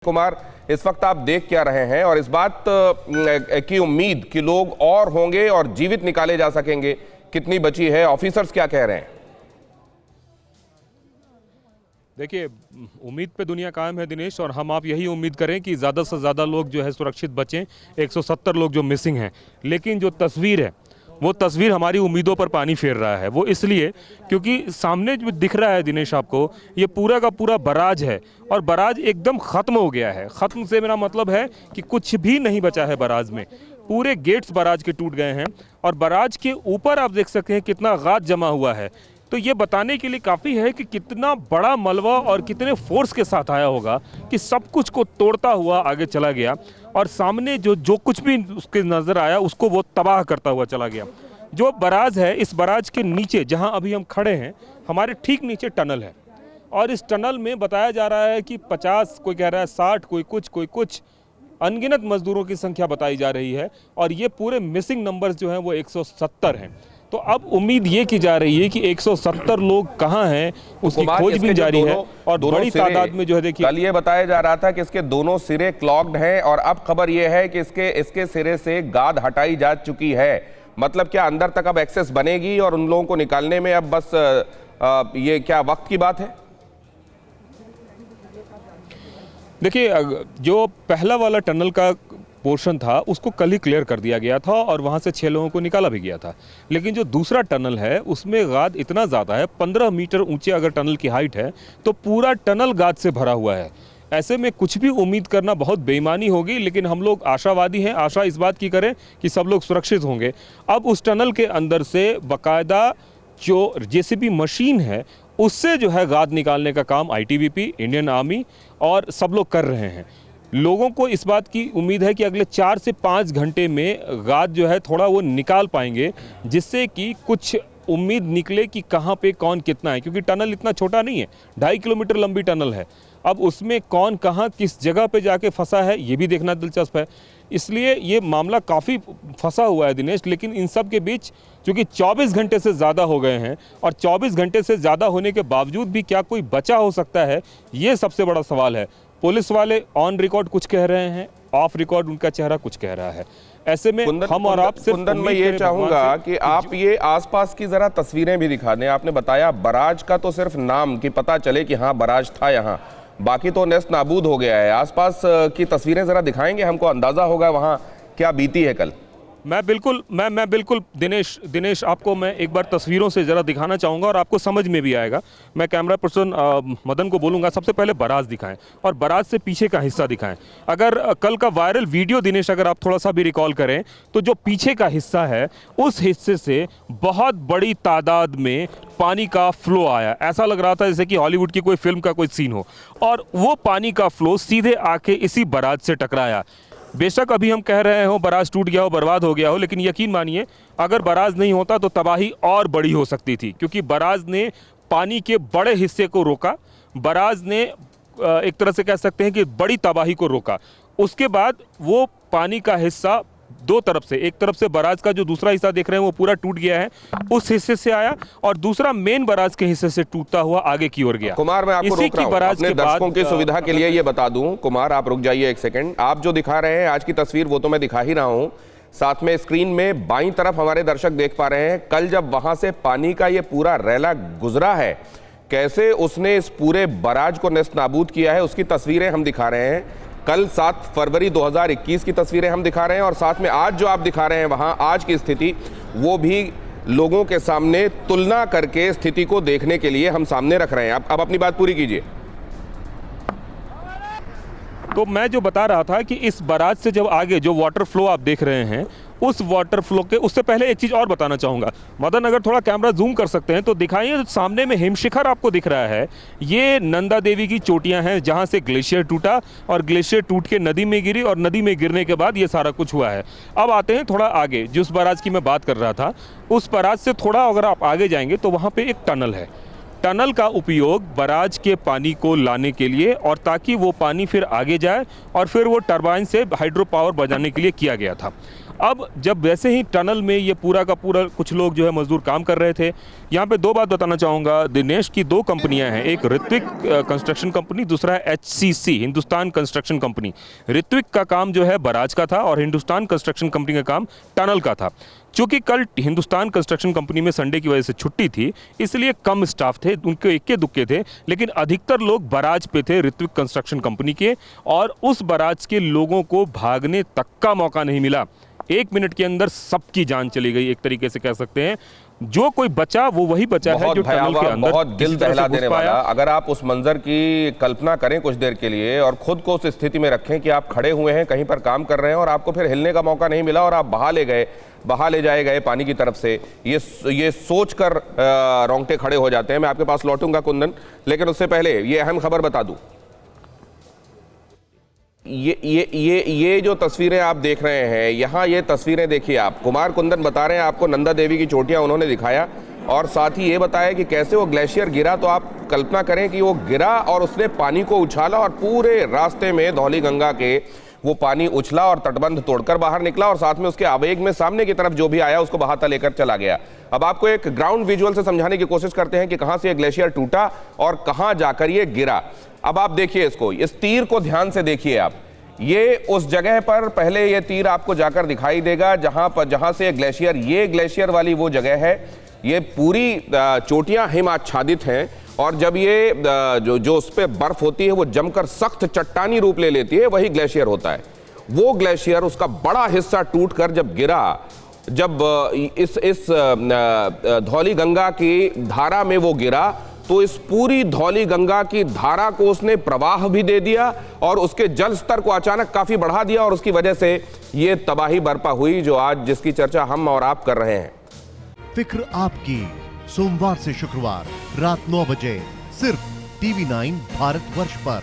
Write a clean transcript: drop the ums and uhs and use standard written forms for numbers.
कुमार, इस वक्त आप देख क्या रहे हैं और इस बात की उम्मीद कि लोग और होंगे और जीवित निकाले जा सकेंगे कितनी बची है? ऑफिसर्स क्या कह रहे हैं? देखिए, उम्मीद पे दुनिया कायम है दिनेश, और हम आप यही उम्मीद करें कि ज़्यादा से ज़्यादा लोग जो है सुरक्षित बचें। 170 लोग जो मिसिंग हैं, लेकिन जो तस्वीर है वो तस्वीर हमारी उम्मीदों पर पानी फेर रहा है। वो इसलिए क्योंकि सामने जो दिख रहा है दिनेश आपको, ये पूरा का पूरा बराज है और बराज एकदम ख़त्म हो गया है। ख़त्म से मेरा मतलब है कि कुछ भी नहीं बचा है बराज में। पूरे गेट्स बराज के टूट गए हैं और बराज के ऊपर आप देख सकते हैं कितना गाद जमा हुआ है। तो ये बताने के लिए काफ़ी है कि कितना बड़ा मलबा और कितने फोर्स के साथ आया होगा कि सब कुछ को तोड़ता हुआ आगे चला गया और सामने जो कुछ भी उसके नज़र आया उसको वो तबाह करता हुआ चला गया। जो बराज है, इस बराज के नीचे जहां अभी हम खड़े हैं, हमारे ठीक नीचे टनल है और इस टनल में बताया जा रहा है कि 50, कोई कह रहा है 60, कोई कुछ अनगिनत मजदूरों की संख्या बताई जा रही है और ये पूरे मिसिंग नंबर्स जो हैं वो 170 हैं। तो अब उम्मीद ये की जा रही है कि 170 लोग कहां हैं उसकी खोजबीन जारी है और बड़ी तादाद में जो है, देखिए कल ये बताया जा रहा था कि इसके दोनों सिरे क्लॉग्ड हैं और अब खबर ये है कि इसके सिरे से गाद हटाई जा चुकी है। मतलब क्या अंदर तक अब एक्सेस बनेगी और उन लोगों को निकालने में अब बस ये क्या वक्त की बात है? देखिए, जो पहला वाला टनल का पोर्शन था उसको कल ही क्लियर कर दिया गया था और वहाँ से 6 लोगों को निकाला भी गया था। लेकिन जो दूसरा टनल है उसमें गाद इतना ज़्यादा है, 15 मीटर ऊंचे अगर टनल की हाइट है तो पूरा टनल गाद से भरा हुआ है। ऐसे में कुछ भी उम्मीद करना बहुत बेईमानी होगी, लेकिन हम लोग आशावादी हैं। आशा इस बात की करें कि सब लोग सुरक्षित होंगे। अब उस टनल के अंदर से बाकायदा जो जेसीबी मशीन है उससे जो है गाद निकालने का काम आईटीबीपी, इंडियन आर्मी और सब लोग कर रहे हैं। लोगों को इस बात की उम्मीद है कि अगले 4 से 5 घंटे में गाद जो है थोड़ा वो निकाल पाएंगे, जिससे कि कुछ उम्मीद निकले कि कहाँ पे कौन कितना है, क्योंकि टनल इतना छोटा नहीं है, 2.5 किलोमीटर लंबी टनल है। अब उसमें कौन कहाँ किस जगह पे जाके फंसा है ये भी देखना दिलचस्प है। इसलिए ये मामला काफ़ी फंसा हुआ है दिनेश। लेकिन इन सब के बीच चूँकि 24 घंटे से ज़्यादा हो गए हैं और 24 घंटे से ज़्यादा होने के बावजूद भी क्या कोई बचा हो सकता है, ये सबसे बड़ा सवाल है। पुलिस वाले ऑन रिकॉर्ड कुछ कह रहे हैं, ऑफ रिकॉर्ड उनका चेहरा कुछ कह रहा है। ऐसे में हम और आप सिर्फ मैं ये चाहूंगा कि आप ये आसपास की जरा तस्वीरें भी दिखा दें। आपने बताया बराज का तो सिर्फ नाम कि पता चले कि हाँ बराज था यहाँ, बाकी तो नेस्त नाबूद हो गया है। आसपास की तस्वीरें जरा दिखाएंगे, हमको अंदाजा होगा वहाँ क्या बीती है कल। मैं बिल्कुल दिनेश आपको मैं एक बार तस्वीरों से ज़रा दिखाना चाहूँगा और आपको समझ में भी आएगा। मैं कैमरा पर्सन मदन को बोलूँगा सबसे पहले बराज दिखाएं और बराज से पीछे का हिस्सा दिखाएं। अगर कल का वायरल वीडियो दिनेश अगर आप थोड़ा सा भी रिकॉल करें तो जो पीछे का हिस्सा है उस हिस्से से बहुत बड़ी तादाद में पानी का फ्लो आया। ऐसा लग रहा था जैसे कि हॉलीवुड की कोई फिल्म का कोई सीन हो, और वो पानी का फ्लो सीधे आके इसी बराज से टकराया। बेशक अभी हम कह रहे हो बराज टूट गया हो, बर्बाद हो गया हो, लेकिन यकीन मानिए अगर बराज नहीं होता तो तबाही और बड़ी हो सकती थी, क्योंकि बराज ने पानी के बड़े हिस्से को रोका। बराज ने एक तरह से कह सकते हैं कि बड़ी तबाही को रोका। उसके बाद वो पानी का हिस्सा दो तरफ से, एक तरफ से बराज का जो दूसरा हिस्सा देख रहे हैं वो पूरा टूट गया है, उस हिस्से से आया, और दूसरा मेन बराज के हिस्से से टूटता हुआ आगे की ओर गया। कुमार, मैं आपको रोक रहा हूं, अपने दर्शकों की सुविधा के लिए ये बता दूं। कुमार, आप रुक जाइए एक सेकंड। आप जो दिखा रहे हैं आज की तस्वीर वो तो मैं दिखा ही रहा हूं, साथ में स्क्रीन में बाईं तरफ हमारे दर्शक देख पा रहे हैं। कल जब वहां से पानी का ये पूरा रैला गुजरा है, कैसे उसने इस पूरे बराज को नेस्त नाबूद किया है, उसकी तस्वीरें हम दिखा रहे हैं। कल 7 फरवरी 2021 की तस्वीरें हम दिखा रहे हैं और साथ में आज जो आप दिखा रहे हैं वहां आज की स्थिति, वो भी लोगों के सामने तुलना करके स्थिति को देखने के लिए हम सामने रख रहे हैं। आप अपनी बात पूरी कीजिए। तो मैं जो बता रहा था कि इस बराज से जब आगे जो वाटर फ्लो आप देख रहे हैं, उस वाटर फ्लो के उससे पहले एक चीज़ और बताना चाहूँगा मदन, अगर थोड़ा कैमरा जूम कर सकते हैं तो दिखाइए। सामने में हिमशिखर आपको दिख रहा है, ये नंदा देवी की चोटियाँ हैं जहाँ से ग्लेशियर टूटा और ग्लेशियर टूट के नदी में गिरी और नदी में गिरने के बाद ये सारा कुछ हुआ है। अब आते हैं थोड़ा आगे, जिस बराज की मैं बात कर रहा था उस बराज से थोड़ा अगर आप आगे जाएंगे तो वहाँ पर एक टनल है। टनल का उपयोग बराज के पानी को लाने के लिए और ताकि वो पानी फिर आगे जाए और फिर वो टरबाइन से हाइड्रो पावर बजाने के लिए किया गया था। अब जब वैसे ही टनल में ये पूरा का पूरा कुछ लोग जो है मजदूर काम कर रहे थे। यहाँ पे दो बात बताना चाहूँगा, दिनेश की दो कंपनियां हैं, एक ऋत्विक कंस्ट्रक्शन कंपनी, दूसरा है HCC Hindustan construction company. Ritwik का काम जो है बराज का था और हिंदुस्तान कंस्ट्रक्शन कंपनी का काम टनल का था। चूंकि कल हिंदुस्तान कंस्ट्रक्शन कंपनी में संडे की वजह से छुट्टी थी, इसलिए कम स्टाफ थे, उनके इक्के दुक्के थे, लेकिन अधिकतर लोग बराज पे थे ऋत्विक कंस्ट्रक्शन कंपनी के, और उस बराज के लोगों को भागने तक का मौका नहीं मिला। 1 मिनट के अंदर सबकी जान चली गई, एक तरीके से कह सकते हैं। जो कोई बचा वो वही बचा है जो टनल के अंदर बहुत दिल दहला देने वाला। अगर आप उस मंजर की कल्पना करें कुछ देर के लिए और खुद को उस स्थिति में रखें कि आप खड़े हुए हैं, कहीं पर काम कर रहे हैं और आपको फिर हिलने का मौका नहीं मिला और आप बहा ले जाए गए पानी की तरफ से, ये सोचकर रोंगटे खड़े हो जाते हैं। मैं आपके पास लौटूंगा कुंदन, लेकिन उससे पहले ये अहम खबर बता दूं। ये जो तस्वीरें आप देख रहे हैं, यहाँ ये तस्वीरें देखिए आप। कुमार कुंदन बता रहे हैं आपको नंदा देवी की चोटियां उन्होंने दिखाया और साथ ही ये बताया कि कैसे वो ग्लेशियर गिरा। तो आप कल्पना करें कि वो गिरा और उसने पानी को उछाला और पूरे रास्ते में धौली गंगा के वो पानी उछला और तटबंध तोड़कर बाहर निकला और साथ में उसके आवेग में सामने की तरफ जो भी आया उसको बहाता लेकर चला गया। अब आपको एक ग्राउंड विजुअल से समझाने की कोशिश करते हैं कि कहां से ये ग्लेशियर टूटा और कहां जाकर ये गिरा। अब आप देखिए इसको, इस तीर को ध्यान से देखिए आप। ये उस जगह पर पहले ये तीर आपको जाकर दिखाई देगा जहां से ये ग्लेशियर वाली वो जगह है। ये पूरी चोटियां हिम आच्छादित हैं और जब ये जो उस पर बर्फ होती है वो जमकर सख्त चट्टानी रूप ले लेती है, वही ग्लेशियर होता है। वो ग्लेशियर उसका बड़ा हिस्सा टूटकर जब गिरा, जब इस धौली गंगा की धारा में वो गिरा, तो इस पूरी धौली गंगा की धारा को उसने प्रवाह भी दे दिया और उसके जल स्तर को अचानक काफी बढ़ा दिया और उसकी वजह से ये तबाही बर्पा हुई जो आज जिसकी चर्चा हम और आप कर रहे हैं। फिक्र आपकी, सोमवार से शुक्रवार रात 9 बजे सिर्फ TV9 भारतवर्ष पर।